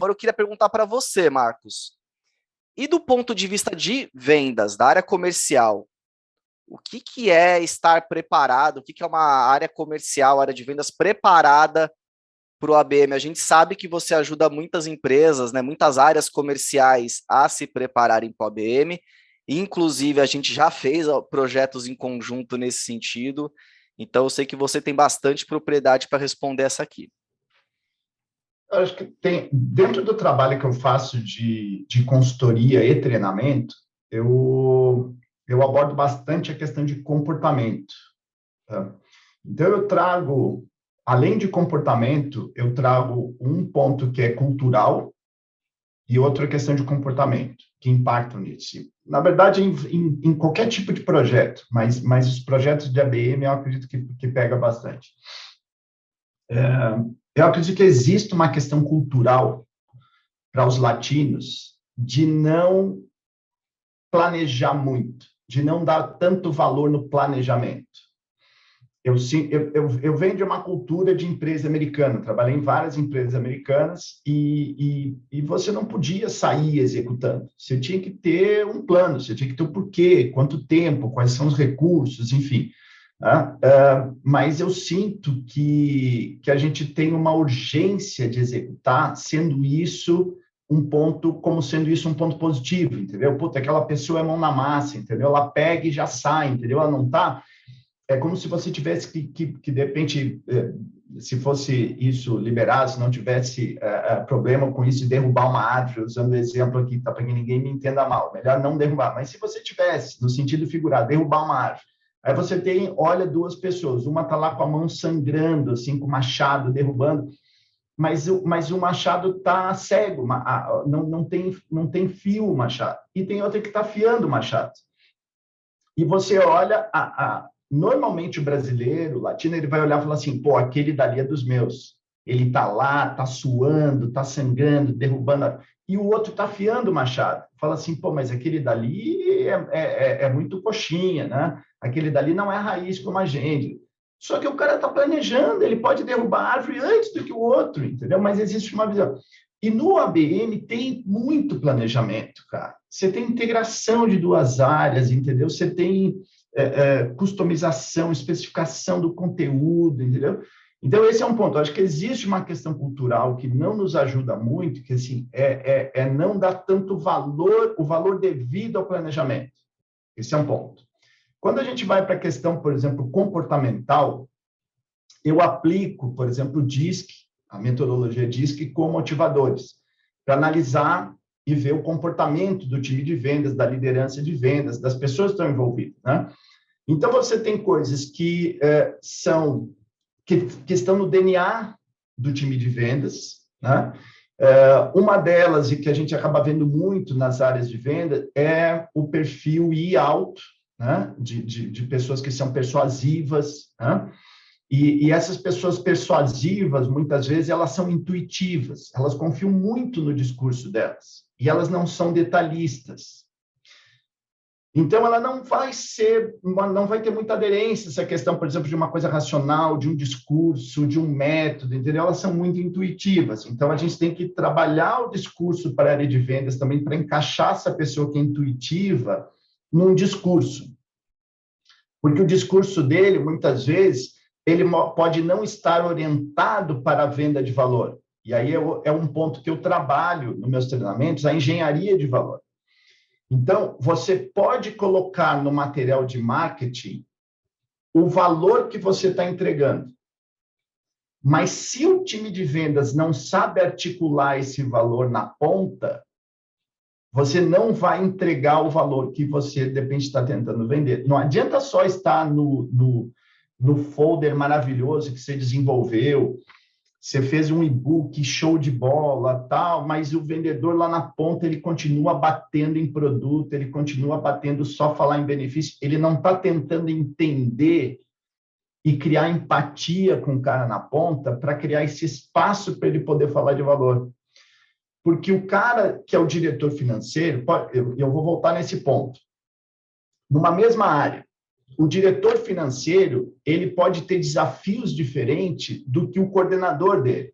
agora eu queria perguntar para você, Marcos. E do ponto de vista de vendas, da área comercial, o que, que é estar preparado? O que, que é uma área comercial, área de vendas preparada para o ABM? A gente sabe que você ajuda muitas empresas, né, muitas áreas comerciais a se prepararem para o ABM. Inclusive, a gente já fez projetos em conjunto nesse sentido. Então, eu sei que você tem bastante propriedade para responder essa aqui. Eu acho que tem, dentro do trabalho que eu faço de consultoria e treinamento, eu abordo bastante a questão de comportamento. Tá? Então, eu trago, além de comportamento, eu trago um ponto que é cultural e outra questão de comportamento, que impactam nisso. Na verdade, em qualquer tipo de projeto, mas os projetos de ABM eu acredito que pega bastante. Eu acredito que existe uma questão cultural para os latinos de não planejar muito, de não dar tanto valor no planejamento. Eu venho de uma cultura de empresa americana, trabalhei em várias empresas americanas e você não podia sair executando, você tinha que ter um plano, você tinha que ter o porquê, quanto tempo, quais são os recursos, enfim. Mas eu sinto que a gente tem uma urgência de executar, sendo isso um ponto positivo, entendeu? Puta, aquela pessoa é mão na massa, entendeu? Ela pega e já sai, entendeu? Ela não tá... É como se você tivesse que de repente, se fosse isso liberado, se não tivesse problema com isso de derrubar uma árvore, usando o exemplo aqui, tá, para que ninguém me entenda mal, melhor não derrubar, mas se você tivesse, no sentido figurado, derrubar uma árvore, aí você olha duas pessoas, uma tá lá com a mão sangrando, assim, com o machado, derrubando, mas o machado tá cego, não tem fio o machado, e tem outra que tá afiando o machado. E você olha, normalmente o brasileiro, o latino, ele vai olhar e falar assim, pô, aquele dali é dos meus. Ele tá lá, tá suando, tá sangrando, derrubando, e o outro tá afiando o machado. Fala assim, pô, mas aquele dali é muito coxinha, né? Aquele dali não é raiz como a gente. Só que o cara tá planejando, ele pode derrubar a árvore antes do que o outro, entendeu? Mas existe uma visão. E no ABM tem muito planejamento, cara. Você tem integração de duas áreas, entendeu? Você tem customização, especificação do conteúdo, entendeu? Então, esse é um ponto. Eu acho que existe uma questão cultural que não nos ajuda muito, que assim, não dar tanto valor, o valor devido ao planejamento. Esse é um ponto. Quando a gente vai para a questão, por exemplo, comportamental, eu aplico, por exemplo, o DISC, a metodologia DISC, com motivadores, para analisar e ver o comportamento do time de vendas, da liderança de vendas, das pessoas que estão envolvidas, né? Então, você tem coisas que estão no DNA do time de vendas, né? Uma delas, e que a gente acaba vendo muito nas áreas de venda, é o perfil I alto, né? de pessoas que são persuasivas, né? E essas pessoas persuasivas, muitas vezes, elas são intuitivas, elas confiam muito no discurso delas, e elas não são detalhistas. Então, ela não vai ter muita aderência essa questão, por exemplo, de uma coisa racional, de um discurso, de um método, entendeu? Elas são muito intuitivas. Então, a gente tem que trabalhar o discurso para a área de vendas também, para encaixar essa pessoa que é intuitiva num discurso. Porque o discurso dele, muitas vezes, ele pode não estar orientado para a venda de valor. E aí é um ponto que eu trabalho nos meus treinamentos, a engenharia de valor. Então, você pode colocar no material de marketing o valor que você está entregando. Mas se o time de vendas não sabe articular esse valor na ponta, você não vai entregar o valor que você, de repente, está tentando vender. Não adianta só estar no folder maravilhoso que você desenvolveu, você fez um e-book, show de bola, tal, mas o vendedor lá na ponta, ele continua batendo em produto, ele continua batendo só falar em benefício, ele não está tentando entender e criar empatia com o cara na ponta para criar esse espaço para ele poder falar de valor. Porque o cara que é o diretor financeiro, eu vou voltar nesse ponto, numa mesma área, o diretor financeiro, ele pode ter desafios diferentes do que o coordenador dele,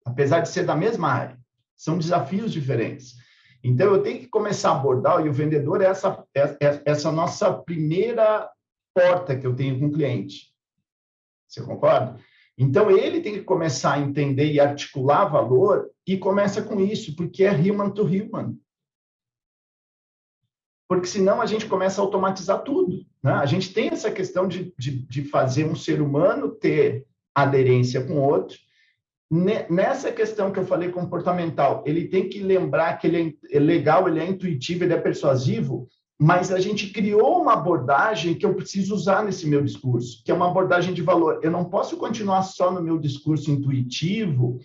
apesar de ser da mesma área. são desafios diferentes. Então, eu tenho que começar a abordar, e o vendedor é essa nossa primeira porta que eu tenho com o cliente. Você concorda? Então, ele tem que começar a entender e articular valor, e começa com isso, porque é human to human. Porque senão a gente começa a automatizar tudo, né? A gente tem essa questão de fazer um ser humano ter aderência com o outro. Nessa questão que eu falei comportamental, ele tem que lembrar que ele é legal, ele é intuitivo, ele é persuasivo, mas a gente criou uma abordagem que eu preciso usar nesse meu discurso, que é uma abordagem de valor. Eu não posso continuar só no meu discurso intuitivo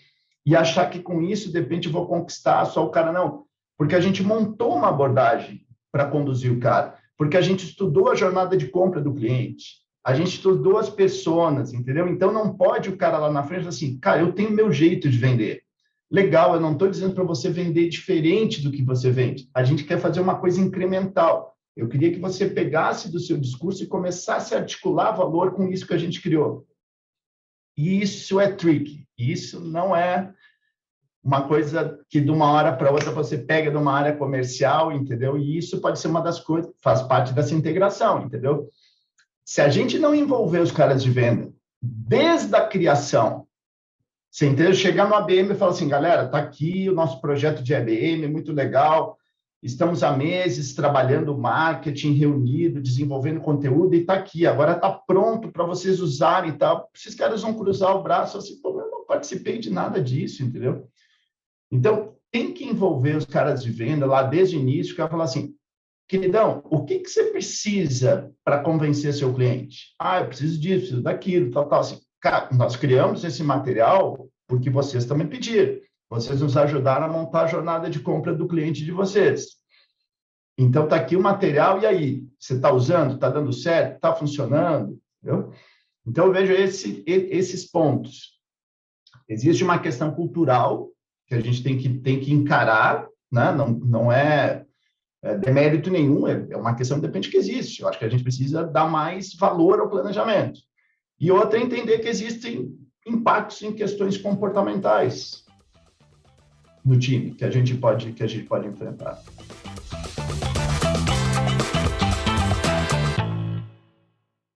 e achar que com isso, de repente, eu vou conquistar só o cara, não. Porque a gente montou uma abordagem para conduzir o cara, porque a gente estudou a jornada de compra do cliente, a gente estudou as pessoas, entendeu? Então, não pode o cara lá na frente assim, cara, eu tenho meu jeito de vender. Legal, eu não estou dizendo para você vender diferente do que você vende. A gente quer fazer uma coisa incremental. Eu queria que você pegasse do seu discurso e começasse a articular valor com isso que a gente criou. E isso é tricky. Isso não é uma coisa que de uma hora para outra você pega de uma área comercial, entendeu? E isso pode ser uma das coisas, faz parte dessa integração, entendeu? Se a gente não envolver os caras de venda desde a criação, você entendeu? Chegar no ABM e falar assim, galera, tá aqui o nosso projeto de ABM, muito legal, estamos há meses trabalhando marketing, reunido, desenvolvendo conteúdo, e tá aqui, agora tá pronto para vocês usarem e tal. Esses caras vão cruzar o braço assim, pô, eu não participei de nada disso, entendeu? Então, tem que envolver os caras de venda lá desde o início, que vai falar assim, queridão, o que você precisa para convencer seu cliente? Ah, eu preciso disso, preciso daquilo, tal, tal. Assim, cara, nós criamos esse material porque vocês também pediram. Vocês nos ajudaram a montar a jornada de compra do cliente de vocês. Então, está aqui o material, e aí? Você está usando? Está dando certo? Está funcionando? Entendeu? Então, eu vejo esses pontos. Existe uma questão cultural que a gente tem que encarar, né? Não é demérito nenhum, é uma questão que depende que existe. Eu acho que a gente precisa dar mais valor ao planejamento. E outra é entender que existem impactos em questões comportamentais no time que a gente pode enfrentar.